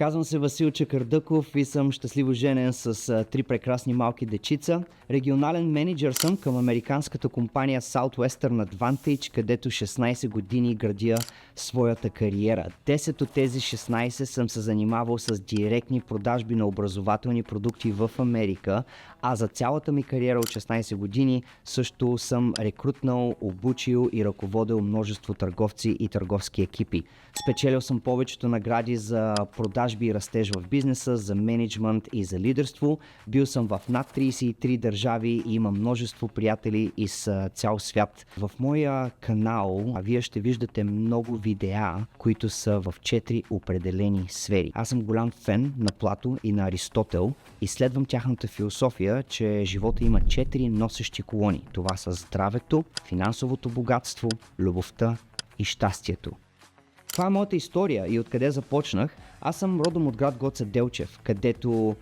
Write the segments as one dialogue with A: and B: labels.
A: Казвам се Васил Чакърдъков и съм щастливо женен с три прекрасни малки дечица. Регионален мениджър съм към американската компания Southwestern Advantage, където 16 години градя своята кариера. 10 от тези 16 съм се занимавал с директни продажби на образователни продукти в Америка, а за цялата ми кариера от 16 години също съм рекрутнал, обучил и ръководил множество търговци и търговски екипи. Спечелил съм повечето награди за продажби и растеж в бизнеса, за мениджмънт и за лидерство. Бил съм в над 33 държави и имам множество приятели из цял свят. В моя канал вие ще виждате много видеа, които са в 4 определени сфери. Аз съм голям фен на Плато и на Аристотел и следвам тяхната философия, че живота има 4 носещи колони. Това са здравето, финансовото богатство, любовта и щастието. Това е моята история и откъде започнах. Аз съм родом от град Гоце Делчев, където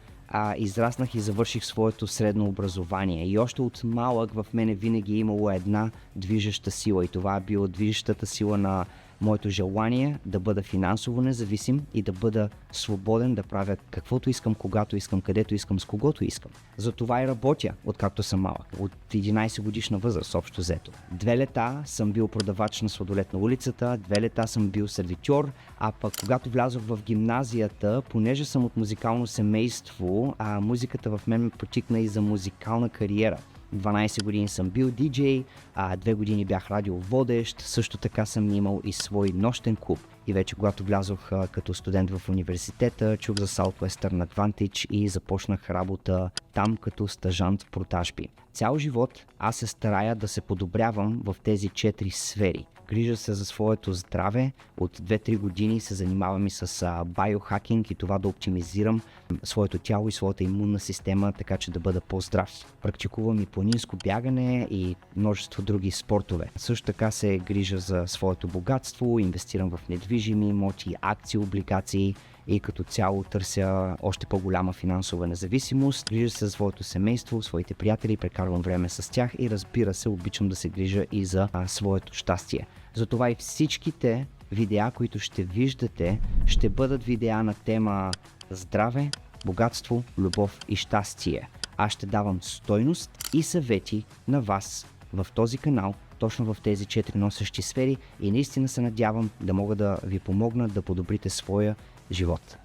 A: израснах и завърших своето средно образование. И още от малък в мене винаги е имало една движеща сила и това е било движещата сила на моето желание да бъда финансово независим и да бъда свободен да правя каквото искам, когато искам, където искам, с когото искам. За това и работя, откакто съм малък. От 11 годишна възраст, общо взето. 2 лета съм бил продавач на сладолед на улицата, 2 лета съм бил сервитьор, а пък когато влязох в гимназията, понеже съм от музикално семейство, музиката в мен ме потикна и за музикална кариера. 12 години съм бил диджей, 2 години бях радиоводещ, също така съм имал и свой нощен клуб. И вече когато влязох като студент в университета, чух за Southwestern Advantage и започнах работа там като стажант в продажби. Цял живот аз се старая да се подобрявам в тези 4 сфери. Грижа се за своето здраве, от 2-3 години се занимавам и с биохакинг и това да оптимизирам своето тяло и своята имунна система, така че да бъда по-здрав. Практикувам и планинско бягане и множество други спортове. Също така се грижа за своето богатство, инвестирам в недвижими имоти, акции, облигации и като цяло търся още по-голяма финансова независимост. Грижа се за своето семейство, своите приятели, прекарвам време с тях и разбира се, обичам да се грижа и за своето щастие. Затова и всичките видеа, които ще виждате, ще бъдат видеа на тема здраве, богатство, любов и щастие. Аз ще давам стойност и съвети на вас в този канал, точно в тези 4 носещи сфери и наистина се надявам да мога да ви помогна да подобрите своя живот.